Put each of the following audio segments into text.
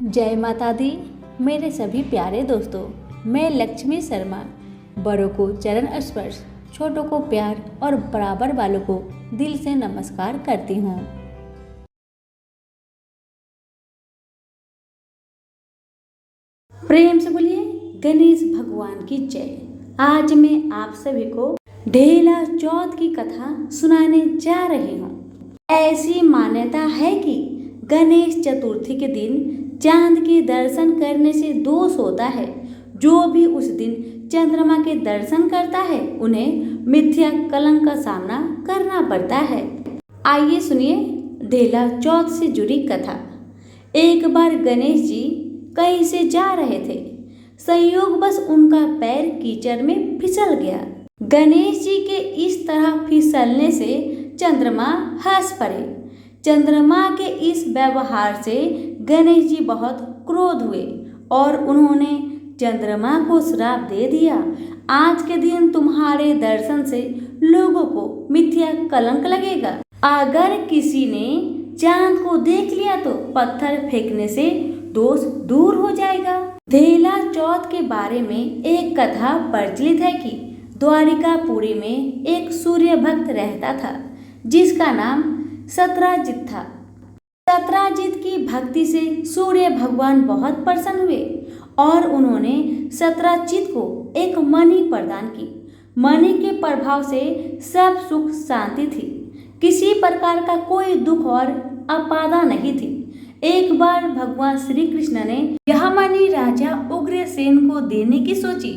जय माता दी। मेरे सभी प्यारे दोस्तों, मैं लक्ष्मी शर्मा बड़ों को चरण स्पर्श, छोटों को प्यार और बराबर वालों को दिल से नमस्कार करती हूँ। प्रेम से बोलिए गणेश भगवान की जय। आज मैं आप सभी को ढेला चौथ की कथा सुनाने जा रही हूँ। ऐसी मान्यता है कि गणेश चतुर्थी के दिन चांद के दर्शन करने से दोष होता है। जो भी उस दिन चंद्रमा के दर्शन करता है उन्हें मिथ्या कलंक का सामना करना पड़ता है। आइए सुनिए ढेला चौथ से जुड़ी कथा। एक बार गणेश जी कहीं से जा रहे थे। संयोगवश उनका पैर कीचड़ में फिसल गया। गणेश जी के इस तरह फिसलने से चंद्रमा हंस पड़े। चंद्रमा के इस व्यवहार से गणेश जी बहुत क्रोध हुए और उन्होंने चंद्रमा को श्राप दे दिया। आज के दिन तुम्हारे दर्शन से लोगों को मिथ्या कलंक लगेगा। अगर किसी ने चांद को देख लिया तो पत्थर फेंकने से दोष दूर हो जाएगा। ढेला चौथ के बारे में एक कथा प्रचलित है कि द्वारिकापुरी में एक सूर्य भक्त रहता था जिसका नाम सत्राजित था। सत्राजित की भक्ति से सूर्य भगवान बहुत प्रसन्न हुए और उन्होंने सत्राजित को एक मणि प्रदान की। मणि के प्रभाव से सब सुख शांति थी। किसी प्रकार का कोई दुख और आपदा नहीं थी। एक बार भगवान श्री कृष्ण ने यह मणि राजा उग्रसेन को देने की सोची।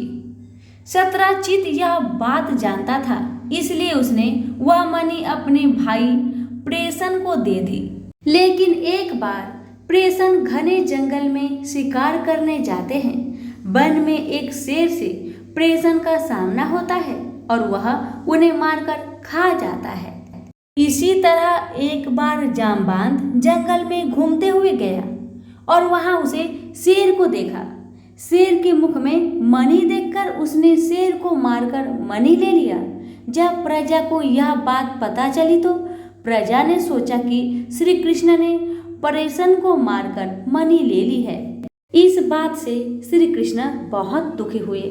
सत्राजित यह बात जानता था, इसलिए उसने वह मणि अपने भाई प्रेषण को दे दी। लेकिन एक बार प्रेषण घने जंगल में शिकार करने जाते हैं। वन में एक शेर से प्रेषण का सामना होता है और वह उन्हें मारकर खा जाता है। इसी तरह एक बार जामवंत जंगल में घूमते हुए गया और वहां उसे शेर को देखा। शेर के मुख में मणि देखकर उसने शेर को मारकर मणि ले लिया। जब प्रजा को यह बात पता चली तो प्रजा ने सोचा कि श्री कृष्ण ने प्रेषण को मारकर मणि ले ली है। इस बात से श्री कृष्ण बहुत दुखी हुए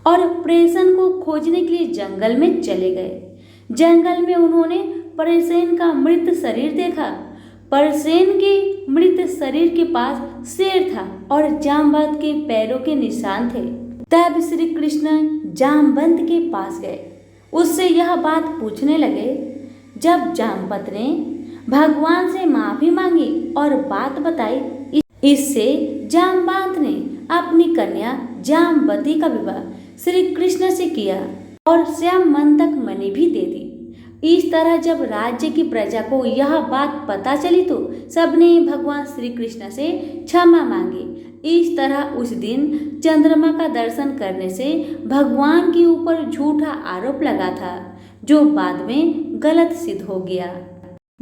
और प्रेषण को खोजने के लिए जंगल में चले गए। जंगल में उन्होंने प्रेषण का मृत शरीर देखा। प्रेषण के मृत शरीर के पास शेर था और जामवंत के पैरों के निशान थे। तब श्री कृष्ण जामवंत के पास गए, उससे यह बात पूछने लगे। जब जामवंत ने भगवान से माफी मांगी और बात बताई, इससे जामवंत ने अपनी कन्या जामवती का विवाह श्री कृष्ण से किया और श्यामवंतक मणि भी दे दी। इस तरह जब राज्य की प्रजा को यह बात पता चली तो सबने भगवान श्री कृष्ण से क्षमा मांगी। इस तरह उस दिन चंद्रमा का दर्शन करने से भगवान के ऊपर झूठा आरोप लगा था, जो बाद में गलत सिद्ध हो गया।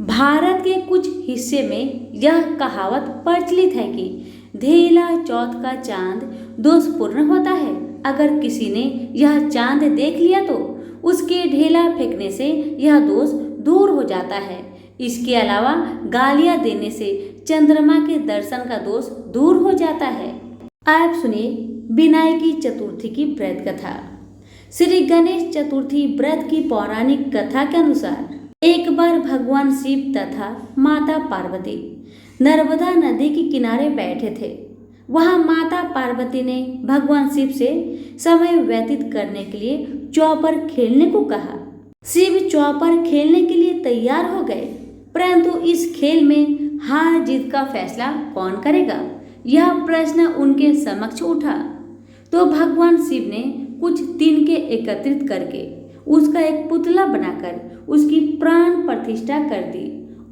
भारत के कुछ हिस्से में यह कहावत प्रचलित है कि ढेला चौथ का चांद दोषपूर्ण होता है। अगर किसी ने यह चांद देख लिया तो उसके ढेला फेंकने से यह दोष दूर हो जाता है। इसके अलावा गालियां देने से चंद्रमा के दर्शन का दोष दूर हो जाता है। आप सुनिए विनायकी चतुर्थी की व्रत कथा। श्री गणेश चतुर्थी व्रत की पौराणिक कथा के अनुसार एक बार भगवान शिव तथा माता पार्वती नर्मदा नदी के किनारे बैठे थे। वहां माता पार्वती ने भगवान शिव से समय व्यतीत करने के लिए चौपर खेलने को कहा। शिव चौपर खेलने के लिए तैयार हो गए, परंतु इस खेल में हार जीत का फैसला कौन करेगा, यह प्रश्न उनके समक्ष उठा। तो भगवान शिव ने कुछ तिनके एकत्रित करके उसका एक पुतला बनाकर उसकी प्राण प्रतिष्ठा कर दी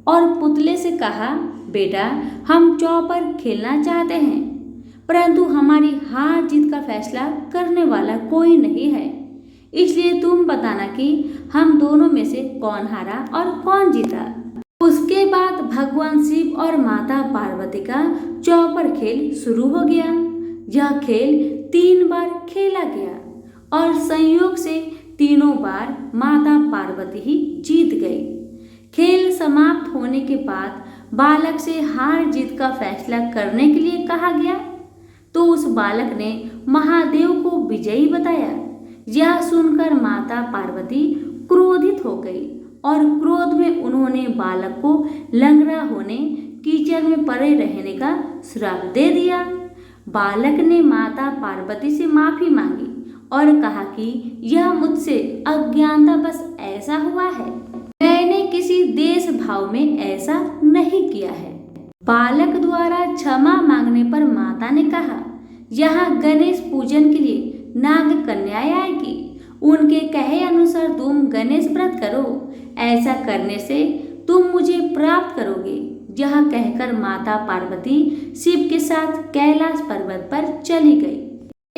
और पुतले से कहा, बेटा हम चौपर खेलना चाहते हैं, परंतु हमारी हार जीत का फैसला करने वाला कोई नहीं है, इसलिए तुम बताना कि हम दोनों में से कौन हारा और कौन जीता। उसके बाद भगवान शिव और माता पार्वती का चौपर खेल शुरू हो गया। यह खेल 3 बार खेला गया और संयोग से तीनों बार माता पार्वती ही जीत गई। खेल समाप्त होने के बाद बालक से हार जीत का फैसला करने के लिए कहा गया तो उस बालक ने महादेव को विजयी बताया। यह सुनकर माता पार्वती क्रोधित हो गई और क्रोध में उन्होंने बालक को लंगड़ा होने, कीचड़ में पड़े रहने का श्राप दे दिया। बालक ने माता पार्वती से माफी मांगी और कहा कि यह मुझसे अज्ञानता बस ऐसा हुआ है, मैंने किसी देश भाव में ऐसा नहीं किया है। बालक द्वारा क्षमा मांगने पर माता ने कहा, यहाँ गणेश पूजन के लिए नाग कन्याएं आएगी, उनके कहे अनुसार तुम गणेश व्रत करो, ऐसा करने से तुम मुझे प्राप्त करोगे। यह कहकर माता पार्वती शिव के साथ कैलाश पर्वत पर चली गई।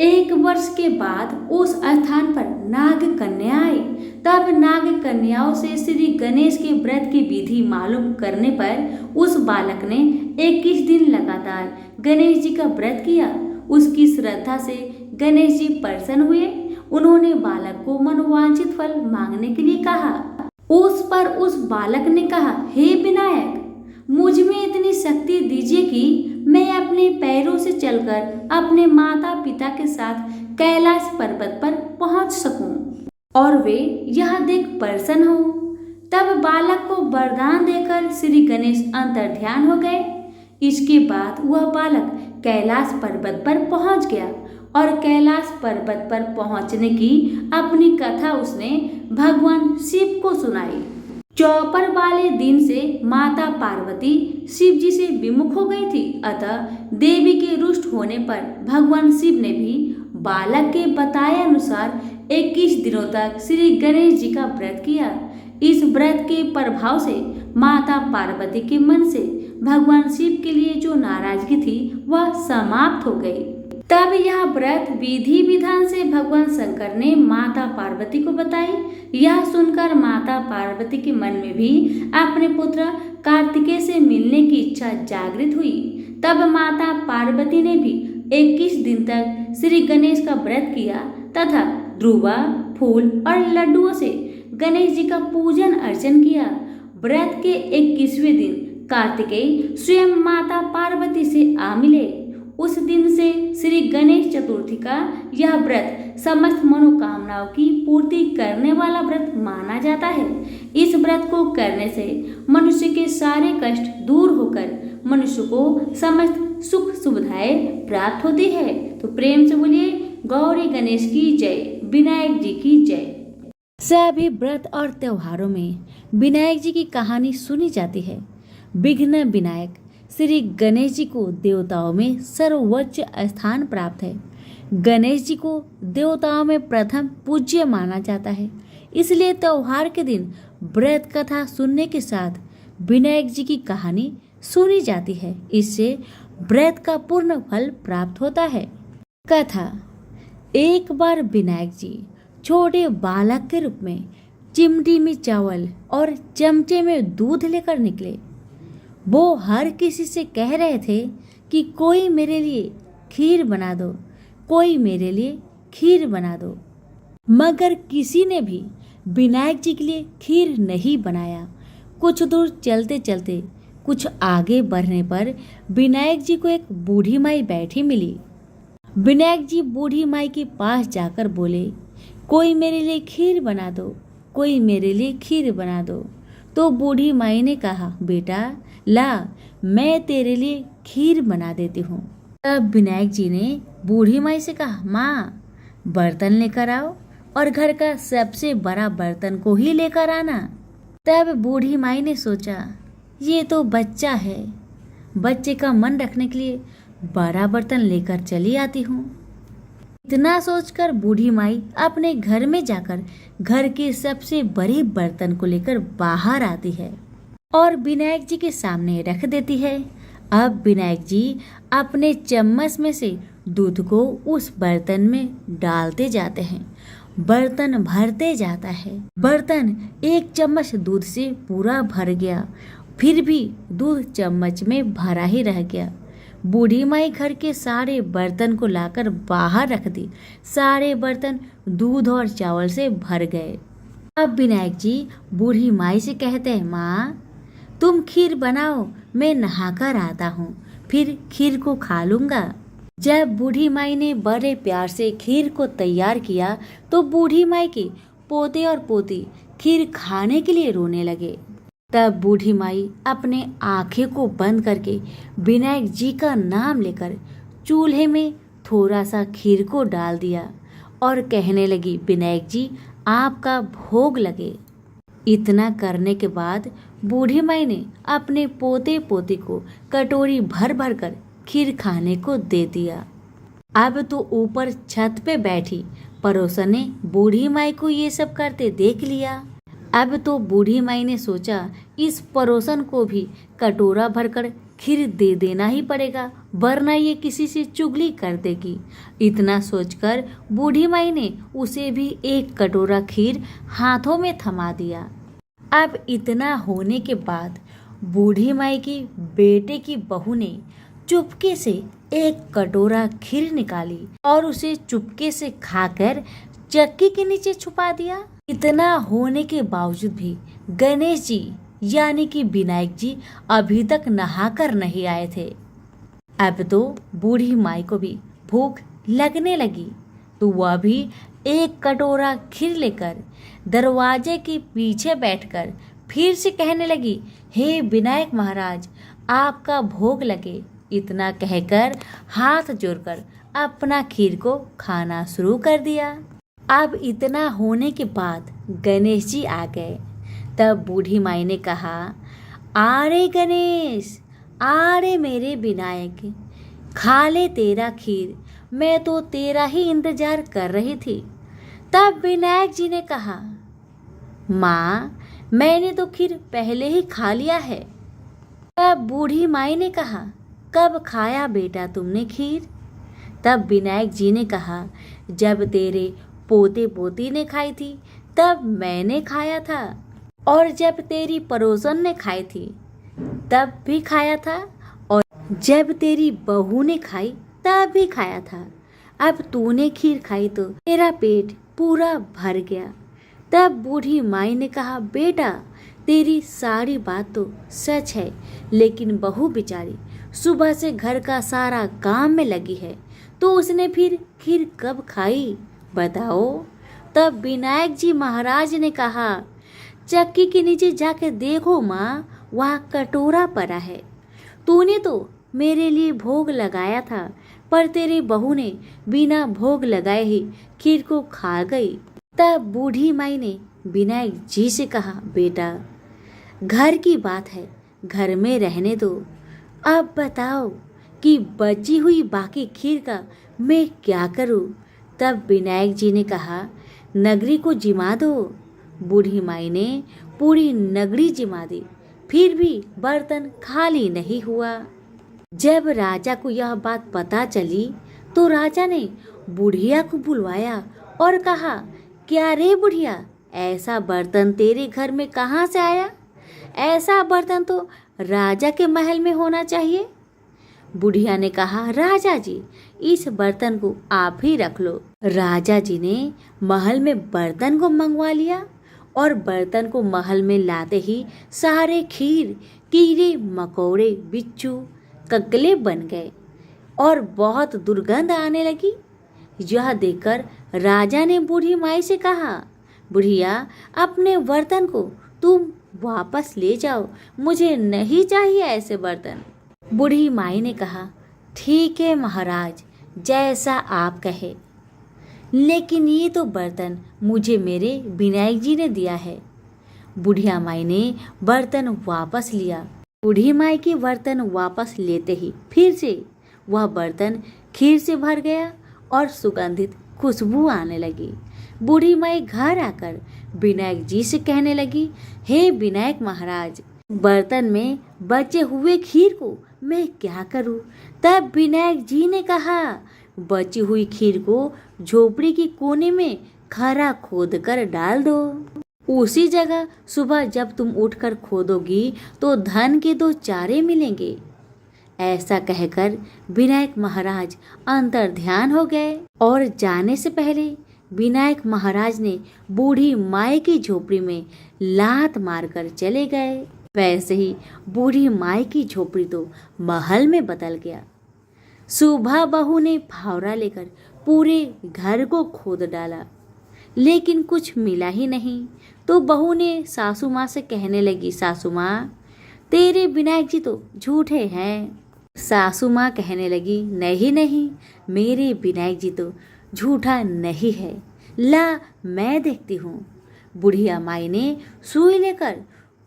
1 वर्ष के बाद उस स्थान पर नाग कन्या आई। तब नाग कन्याओं से श्री गणेश के व्रत की विधि मालूम करने पर उस बालक ने 21 दिन लगातार गणेश जी का व्रत किया। उसकी श्रद्धा से गणेश जी प्रसन्न हुए। उन्होंने बालक को मनोवांछित फल मांगने के लिए कहा। उस पर उस बालक ने कहा, हे विनायक, मुझ में इतनी शक्ति दीजिए कि मैं अपने पैरों से चलकर अपने माता पिता के साथ कैलाश पर्वत पर पहुंच सकूं और वे यह देख प्रसन्न हो। तब बालक को वरदान देकर श्री गणेश अंतर्ध्यान हो गए। इसके बाद वह बालक कैलाश पर्वत पर पहुंच गया और कैलाश पर्वत पर पहुंचने की अपनी कथा उसने भगवान शिव को सुनाई। चौपर वाले दिन से माता पार्वती शिव जी से विमुख हो गई थी। अतः देवी के रुष्ट होने पर भगवान शिव ने भी बालक के बताए अनुसार 21 दिनों तक श्री गणेश जी का व्रत किया। इस व्रत के प्रभाव से माता पार्वती के मन से भगवान शिव के लिए जो नाराजगी थी वह समाप्त हो गई। तब यह व्रत विधि विधान से भगवान शंकर ने माता पार्वती को बताई। यह सुनकर माता पार्वती के मन में भी अपने पुत्र कार्तिकेय से मिलने की इच्छा जागृत हुई। तब माता पार्वती ने भी 21 दिन तक श्री गणेश का व्रत किया तथा ध्रुवा, फूल और लड्डुओं से गणेश जी का पूजन अर्चन किया। व्रत के 21वें दिन कार्तिकेय स्वयं माता पार्वती से आ मिले। उस दिन से श्री गणेश चतुर्थी का यह व्रत समस्त मनोकामनाओं की पूर्ति करने वाला व्रत माना जाता है। इस व्रत को करने से मनुष्य के सारे कष्ट दूर होकर मनुष्य को समस्त सुख सुविधाएं प्राप्त होती है। तो प्रेम से बोलिए गौरी गणेश की जय, विनायक जी की जय। सभी व्रत और त्योहारों में विनायक जी की कहानी सुनी जाती है। विघ्न विनायक श्री गणेश जी को देवताओं में सर्वोच्च स्थान प्राप्त है। गणेश जी को देवताओं में प्रथम पूज्य माना जाता है। इसलिए त्योहार के दिन व्रत कथा सुनने के साथ विनायक जी की कहानी सुनी जाती है। इससे व्रत का पूर्ण फल प्राप्त होता है। कथा। एक बार विनायक जी छोटे बालक के रूप में चिमटी में चावल और चमचे में दूध लेकर निकले। वो हर किसी से कह रहे थे कि कोई मेरे लिए खीर बना दो, कोई मेरे लिए खीर बना दो। मगर किसी ने भी विनायक जी के लिए खीर नहीं बनाया। कुछ दूर चलते चलते कुछ आगे बढ़ने पर विनायक जी को एक बूढ़ी माई बैठी मिली। विनायक जी बूढ़ी माई के पास जाकर बोले, कोई मेरे लिए खीर बना दो, कोई मेरे लिए खीर बना दो। तो बूढ़ी माई ने कहा, बेटा ला, मैं तेरे लिए खीर बना देती हूँ। तब विनायक जी ने बूढ़ी माई से कहा, माँ बर्तन लेकर आओ और घर का सबसे बड़ा बर्तन को ही लेकर आना। तब बूढ़ी माई ने सोचा, ये तो बच्चा है, बच्चे का मन रखने के लिए बड़ा बर्तन लेकर चली आती हूँ। इतना सोचकर बूढ़ी माई अपने घर में जाकर घर के सबसे बड़े बर्तन को लेकर बाहर आती है और विनायक जी के सामने रख देती है। अब विनायक जी अपने चम्मच में से दूध को उस बर्तन में डालते जाते हैं। बर्तन भरते जाता है। बर्तन एक चम्मच दूध से पूरा भर गया, फिर भी दूध चम्मच में भरा ही रह गया। बूढ़ी माई घर के सारे बर्तन को लाकर बाहर रख दी। सारे बर्तन दूध और चावल से भर गए। अब विनायक जी बूढ़ी माई से कहते हैं, माँ तुम खीर बनाओ, मैं नहाकर आता हूँ, फिर खीर को खा लूँगा। जब बूढ़ी माई ने बड़े प्यार से खीर को तैयार किया तो बूढ़ी माई के पोते और पोती खीर खाने के लिए रोने लगे। तब बूढ़ी माई अपने आंखें को बंद करके विनायक जी का नाम लेकर चूल्हे में थोड़ा सा खीर को डाल दिया और कहने लगी, विनायक जी आपका भोग लगे। इतना करने के बाद बूढ़ी माई ने अपने पोते पोती को कटोरी भर भर कर खीर खाने को दे दिया। अब तो ऊपर छत पे बैठी पड़ोसन ने बूढ़ी माई को ये सब करते देख लिया। अब तो बूढ़ी माई ने सोचा इस पड़ोसन को भी कटोरा भरकर खीर दे देना ही पड़ेगा, वरना ये किसी से चुगली कर देगी। इतना सोचकर बूढ़ी माई ने उसे भी एक कटोरा खीर हाथों में थमा दिया। अब इतना होने के बाद बूढ़ी माई की बेटे की बहू ने चुपके से एक कटोरा खीर निकाली और उसे चुपके से खाकर चक्की के नीचे छुपा दिया। इतना होने के बावजूद भी गणेश जी यानी कि विनायक जी अभी तक नहाकर नहीं आए थे। अब तो बूढ़ी माई को भी भूख लगने लगी तो वह भी एक कटोरा खीर लेकर दरवाजे के पीछे बैठकर फिर से कहने लगी, हे विनायक महाराज आपका भोग लगे। इतना कहकर हाथ जोड़कर अपना खीर को खाना शुरू कर दिया। अब इतना होने के बाद गणेश जी आ गए। तब बूढ़ी माई ने कहा, आरे गणेश, आरे मेरे विनायक, खा ले तेरा खीर, मैं तो तेरा ही इंतजार कर रही थी। तब विनायक जी ने कहा, माँ मैंने तो खीर पहले ही खा लिया है। तब बूढ़ी माई ने कहा, कब खाया बेटा तुमने खीर? तब विनायक जी ने कहा, जब तेरे पोते पोती ने खाई थी तब मैंने खाया था, और जब तेरी पड़ोसन ने खाई थी तब भी खाया था, और जब तेरी बहू ने खाई तब भी खाया था। अब तूने खीर खाई तो तेरा पेट पूरा भर गया। तब बूढ़ी माई ने कहा, बेटा तेरी सारी बात तो सच है, लेकिन बहू बेचारी सुबह से घर का सारा काम में लगी है, तो उसने फिर खीर कब खाई बताओ? तब विनायक जी महाराज ने कहा, चक्की के नीचे जाकर देखो माँ, वहाँ कटोरा पड़ा है। तूने तो मेरे लिए भोग लगाया था, पर तेरी बहू ने बिना भोग लगाए ही खीर को खा गई। तब बूढ़ी माई ने विनायक जी से कहा, बेटा घर की बात है, घर में रहने दो। अब बताओ कि बची हुई बाकी खीर का मैं क्या करूं? तब विनायक जी ने कहा, नगरी को जिमा दो। बूढ़ी माई ने पूरी नगरी जिमा दी, फिर भी बर्तन खाली नहीं हुआ। जब राजा को यह बात पता चली तो राजा ने बुढ़िया को बुलवाया और कहा, क्या रे बुढ़िया, ऐसा बर्तन तेरे घर में कहाँ से आया? ऐसा बर्तन तो राजा के महल में होना चाहिए। बुढ़िया ने कहा, राजा जी इस बर्तन को आप ही रख लो। राजा जी ने महल में बर्तन को मंगवा लिया और बर्तन को महल में लाते ही सारे खीर कीड़े मकोड़े बिच्छू ककले बन गए और बहुत दुर्गंध आने लगी। यह देखकर राजा ने बूढ़ी माई से कहा, बुढ़िया अपने बर्तन को तुम वापस ले जाओ, मुझे नहीं चाहिए ऐसे बर्तन। बूढ़ी माई ने कहा, ठीक है महाराज, जैसा आप कहे, लेकिन ये तो बर्तन मुझे मेरे विनायक जी ने दिया है। बुढ़िया माई ने बर्तन वापस लिया। बूढ़ी माई की बर्तन वापस लेते ही फिर से वह बर्तन खीर से भर गया और सुगंधित खुशबू आने लगी। बूढ़ी माई घर आकर विनायक जी से कहने लगी, हे विनायक महाराज, बर्तन में बचे हुए खीर को मैं क्या करूं? तब विनायक जी ने कहा, बची हुई खीर को झोपड़ी के कोने में खरा खोद कर डाल दो। उसी जगह सुबह जब तुम उठकर खोदोगी तो धन के 2 चारे मिलेंगे। ऐसा कहकर विनायक महाराज अंतर ध्यान हो गए और जाने से पहले विनायक महाराज ने बूढ़ी माई की झोपड़ी में लात मारकर चले गए। वैसे ही बूढ़ी माई की झोपड़ी तो महल में बदल गया। सुबह बहू ने फावड़ा लेकर पूरे घर को खोद डाला, लेकिन कुछ मिला ही नहीं। तो बहू ने सासू माँ से कहने लगी, सासू माँ, तेरे विनायक जी तो झूठे हैं। सासू माँ कहने लगी, नहीं नहीं, मेरे विनायक जी तो झूठा नहीं है, ला मैं देखती हूँ। बुढ़िया माई ने सुई लेकर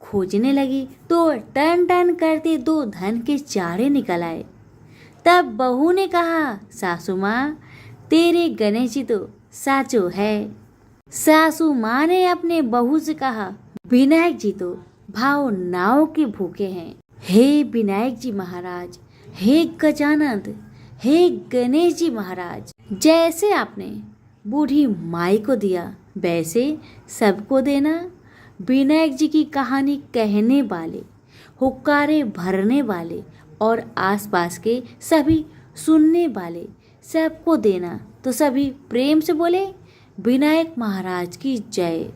खोजने लगी तो टन टन करते 2 धन के चारे निकल आए। तब बहू ने कहा, सासू माँ, तेरे गणेश जी तो साचो है। सासू माँ ने अपने बहू से कहा, विनायक जी तो भाव नाव के भूखे हैं। हे विनायक जी महाराज, हे गजानंद, हे गणेश जी महाराज, जैसे आपने बूढ़ी माई को दिया वैसे सबको देना। विनायक जी की कहानी कहने वाले, हुक्कारे भरने वाले और आसपास के सभी सुनने वाले सबको देना। तो सभी प्रेम से बोले, विनायक महाराज की जय।